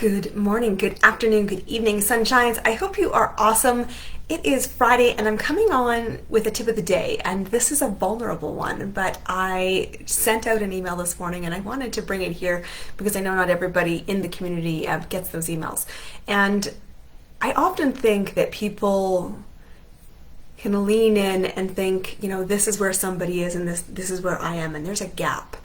Good morning, good afternoon, good evening, sunshines. I hope you are awesome. It is Friday and I'm coming on with a tip of the day, and this is a vulnerable one, but I sent out an email this morning and I wanted to bring it here because I know not everybody in the community gets those emails. And I often think that people can lean in and think, this is where somebody is and this is where I am, and there's a gap.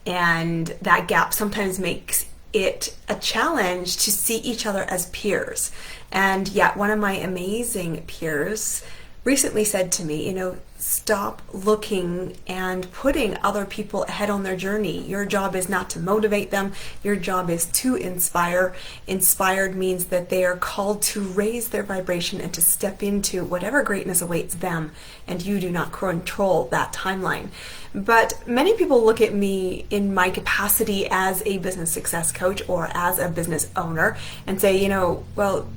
And that gap sometimes makes it a challenge to see each other as peers. And yet one of my amazing peers recently said to me, stop looking and putting other people ahead on their journey. Your job is not to motivate them. Your job is to inspire. Inspired means that they are called to raise their vibration and to step into whatever greatness awaits them, and you do not control that timeline. But many people look at me in my capacity as a business success coach or as a business owner and say, well,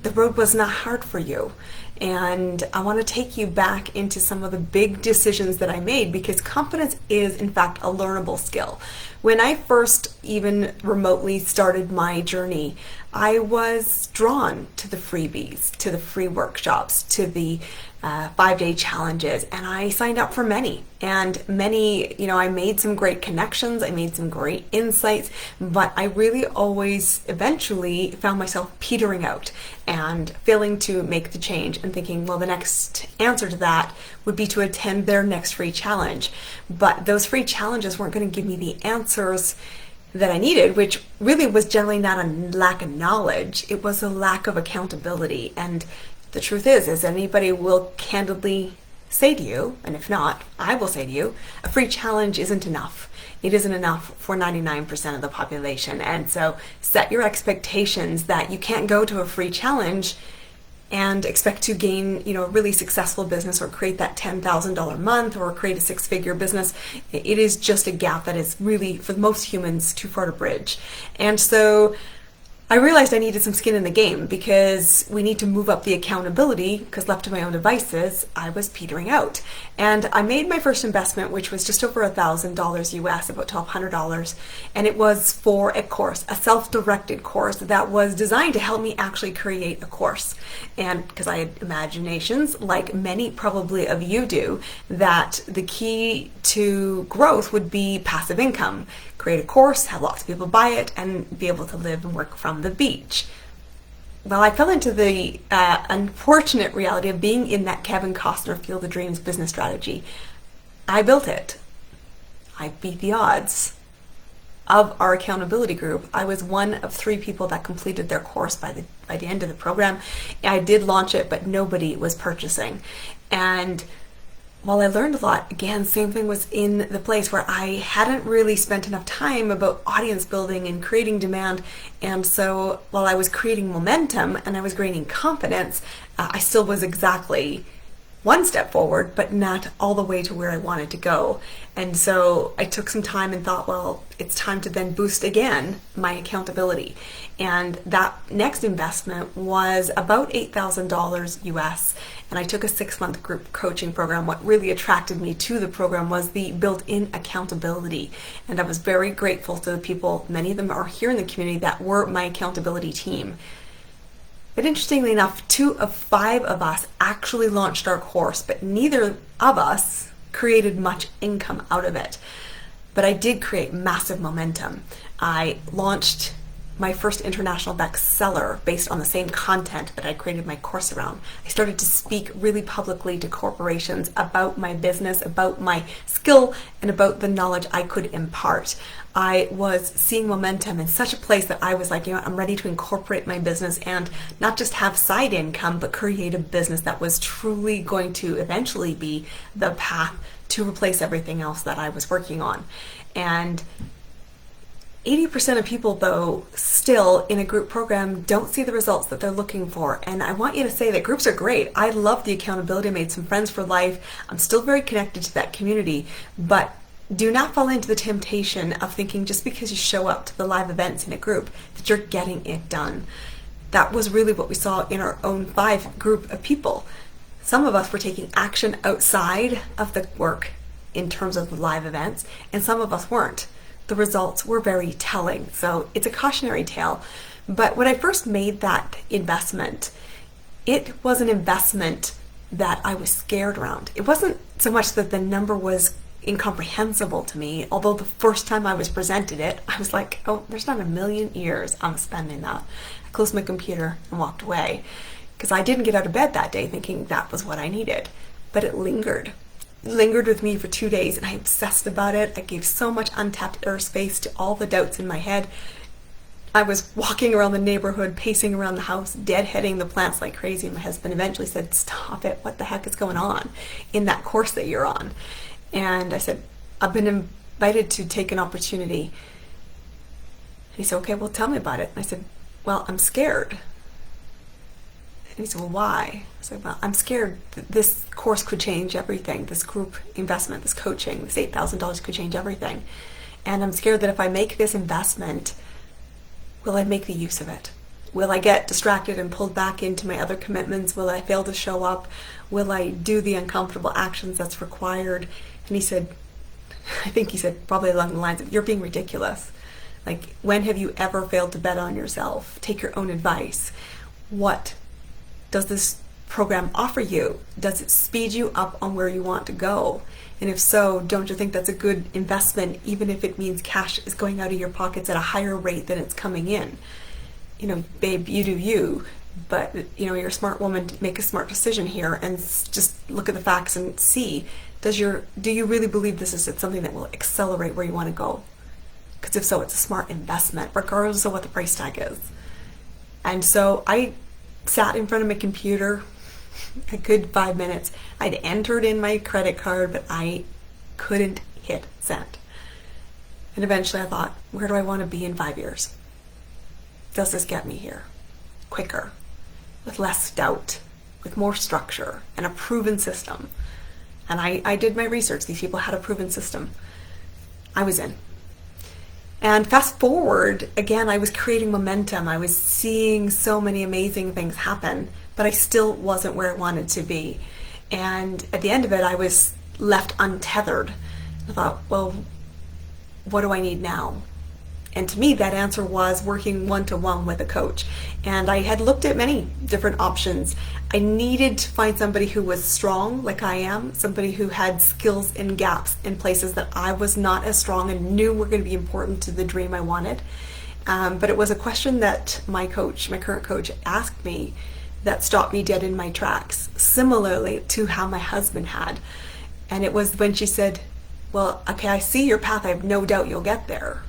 the road was not hard for you. And I want to take you back into some of the big decisions that I made, because confidence is, in fact, a learnable skill. When I first even remotely started my journey, I was drawn to the freebies, to the free workshops, to the 5-day challenges, and I signed up for many. And many, I made some great connections, I made some great insights, but I really always eventually found myself petering out and failing to make the change and thinking, well, the next answer to that would be to attend their next free challenge. But those free challenges weren't going to give me the answers that I needed, which really was generally not a lack of knowledge, it was a lack of accountability. And the truth is anybody will candidly say to you, and if not, I will say to you, a free challenge isn't enough. It isn't enough for 99% of the population. And so set your expectations that you can't go to a free challenge and expect to gain, a really successful business or create that $10,000 month or create a six-figure business. It is just a gap that is really, for most humans, too far to bridge. And so I realized I needed some skin in the game, because we need to move up the accountability, because left to my own devices, I was petering out. And I made my first investment, which was just over $1,000 US, about $1,200. And it was for a course, a self-directed course that was designed to help me actually create a course. And because I had imaginations, like many probably of you do, that the key to growth would be passive income. Create a course, have lots of people buy it, and be able to live and work from the beach. Well, I fell into the unfortunate reality of being in that Kevin Costner Field of Dreams business strategy. I built it. I beat the odds. Of our accountability group, I was one of 3 people that completed their course by the end of the program. I did launch it, but nobody was purchasing. And while I learned a lot, again, same thing was in the place where I hadn't really spent enough time about audience building and creating demand. And so while I was creating momentum and I was gaining confidence, I still was exactly one step forward, but not all the way to where I wanted to go. And so I took some time and thought, well, it's time to then boost again my accountability. And that next investment was about $8,000 US. And I took a 6-month group coaching program. What really attracted me to the program was the built-in accountability. And I was very grateful to the people, many of them are here in the community, that were my accountability team. But interestingly enough, 2 of 5 of us actually launched our course, but neither of us created much income out of it. But I did create massive momentum. I launched my first international bestseller based on the same content that I created my course around. I started to speak really publicly to corporations about my business, about my skill, and about the knowledge I could impart. I was seeing momentum in such a place that I was like, I'm ready to incorporate my business and not just have side income, but create a business that was truly going to eventually be the path to replace everything else that I was working on. And 80% of people, though, still in a group program don't see the results that they're looking for. And I want you to say that groups are great. I love the accountability. I made some friends for life. I'm still very connected to that community. But do not fall into the temptation of thinking just because you show up to the live events in a group that you're getting it done. That was really what we saw in our own 5 group of people. Some of us were taking action outside of the work in terms of the live events, and some of us weren't. The results were very telling. So it's a cautionary tale. But when I first made that investment, it was an investment that I was scared around. It wasn't so much that the number was incomprehensible to me, although the first time I was presented it, I was like, oh, there's not a million years I'm spending that. I closed my computer and walked away because I didn't get out of bed that day thinking that was what I needed. But it lingered. It lingered with me for 2 days, and I obsessed about it. I gave so much untapped airspace to all the doubts in my head. I was walking around the neighborhood, pacing around the house, deadheading the plants like crazy. My husband eventually said, stop it, what the heck is going on in that course that you're on? And I said, I've been invited to take an opportunity. And he said, okay, well, tell me about it. And I said, well, I'm scared. And he said, well, why? I said, well, I'm scared that this course could change everything. This group investment, this coaching, this $8,000 could change everything. And I'm scared that if I make this investment, will I make the use of it? Will I get distracted and pulled back into my other commitments? Will I fail to show up? Will I do the uncomfortable actions that's required? And he said, I think he said probably along the lines of, you're being ridiculous. Like, when have you ever failed to bet on yourself? Take your own advice. What does this program offer you? Does it speed you up on where you want to go? And if so, don't you think that's a good investment, even if it means cash is going out of your pockets at a higher rate than it's coming in? You know, babe, you do you, but you know, you're a smart woman to make a smart decision here and just look at the facts and see, do you really believe this is something that will accelerate where you want to go? Because if so, it's a smart investment, regardless of what the price tag is. And so I sat in front of my computer a good 5 minutes. I'd entered in my credit card, but I couldn't hit send. And eventually I thought, where do I want to be in 5 years? Does this get me here? Quicker, with less doubt, with more structure, and a proven system. And I did my research. These people had a proven system. I was in. And fast forward, again, I was creating momentum. I was seeing so many amazing things happen, but I still wasn't where I wanted to be. And at the end of it, I was left untethered. I thought, well, what do I need now? And to me, that answer was working one-to-one with a coach. And I had looked at many different options. I needed to find somebody who was strong, like I am, somebody who had skills and gaps in places that I was not as strong and knew were going to be important to the dream I wanted. But it was a question that my coach, my current coach, asked me that stopped me dead in my tracks, similarly to how my husband had. And it was when she said, well, okay, I see your path. I have no doubt you'll get there.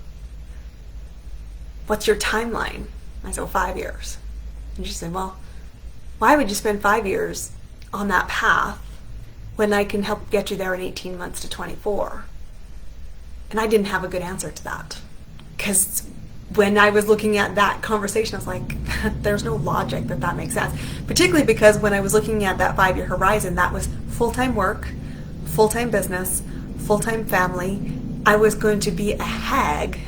What's your timeline? I said, well, 5 years. And she said, well, why would you spend 5 years on that path when I can help get you there in 18 months to 24? And I didn't have a good answer to that. Because when I was looking at that conversation, I was like, there's no logic that makes sense. Particularly because when I was looking at that 5-year horizon, that was full-time work, full-time business, full-time family. I was going to be a hag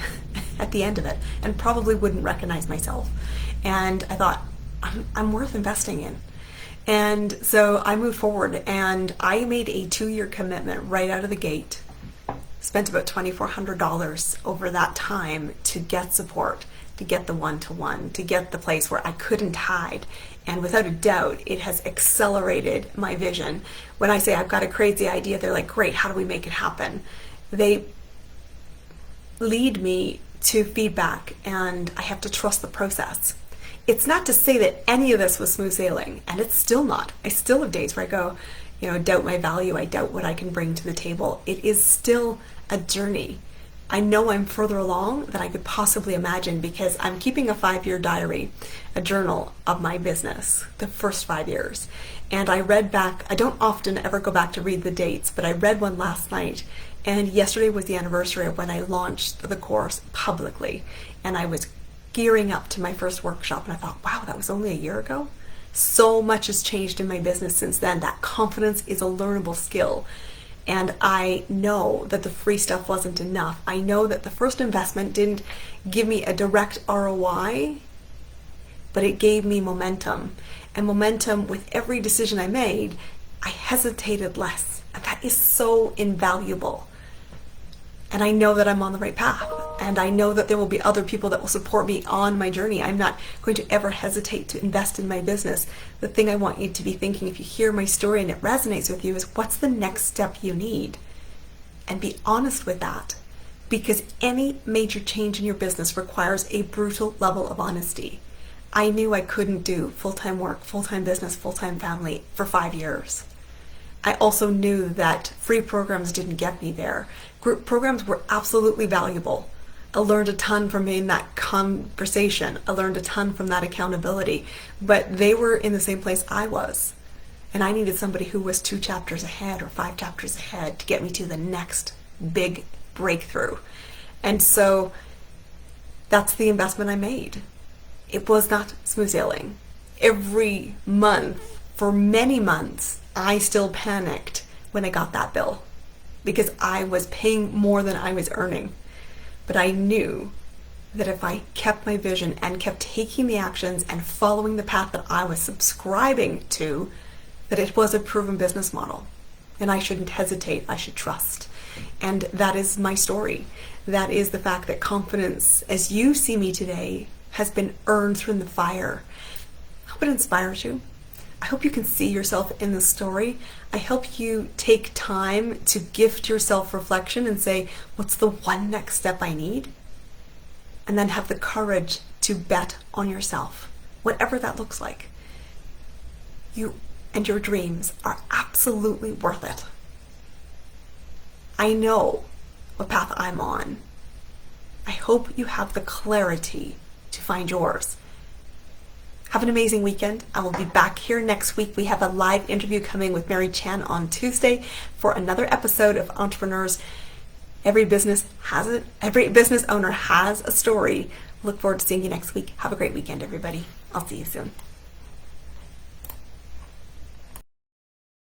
at the end of it and probably wouldn't recognize myself. And I thought, I'm worth investing in. And so I moved forward and I made a 2-year commitment right out of the gate. Spent about $2,400 over that time to get support, to get the one-to-one, to get the place where I couldn't hide. And without a doubt, it has accelerated my vision. When I say I've got a crazy idea, they're like, great, how do we make it happen? They lead me to feedback, and I have to trust the process. It's not to say that any of this was smooth sailing, and it's still not. I still have days where I go, doubt my value, I doubt what I can bring to the table. It is still a journey. I know I'm further along than I could possibly imagine because I'm keeping a 5-year diary, a journal of my business, the first 5 years. And I read back, I don't often ever go back to read the dates, but I read one last night. And yesterday was the anniversary of when I launched the course publicly. And I was gearing up to my first workshop. And I thought, wow, that was only a year ago? So much has changed in my business since then. That confidence is a learnable skill. And I know that the free stuff wasn't enough. I know that the first investment didn't give me a direct ROI, but it gave me momentum. And momentum, with every decision I made, I hesitated less. And that is so invaluable. And I know that I'm on the right path. And I know that there will be other people that will support me on my journey. I'm not going to ever hesitate to invest in my business. The thing I want you to be thinking, if you hear my story and it resonates with you, is what's the next step you need? And be honest with that. Because any major change in your business requires a brutal level of honesty. I knew I couldn't do full-time work, full-time business, full-time family for 5 years. I also knew that free programs didn't get me there. Group programs were absolutely valuable. I learned a ton from being in that conversation. I learned a ton from that accountability. But they were in the same place I was. And I needed somebody who was 2 chapters ahead or 5 chapters ahead to get me to the next big breakthrough. And so that's the investment I made. It was not smooth sailing. Every month, for many months, I still panicked when I got that bill because I was paying more than I was earning. But I knew that if I kept my vision and kept taking the actions and following the path that I was subscribing to, that it was a proven business model. And I shouldn't hesitate, I should trust. And that is my story. That is the fact that confidence, as you see me today, has been earned through the fire. I hope it inspires you. I hope you can see yourself in the story. I hope you take time to gift yourself reflection and say, what's the one next step I need? And then have the courage to bet on yourself, whatever that looks like. You and your dreams are absolutely worth it. I know what path I'm on. I hope you have the clarity to find yours. Have an amazing weekend. I will be back here next week. We have a live interview coming with Mary Chan on Tuesday for another episode of Entrepreneurs. Every business owner has a story. Look forward to seeing you next week. Have a great weekend, everybody. I'll see you soon.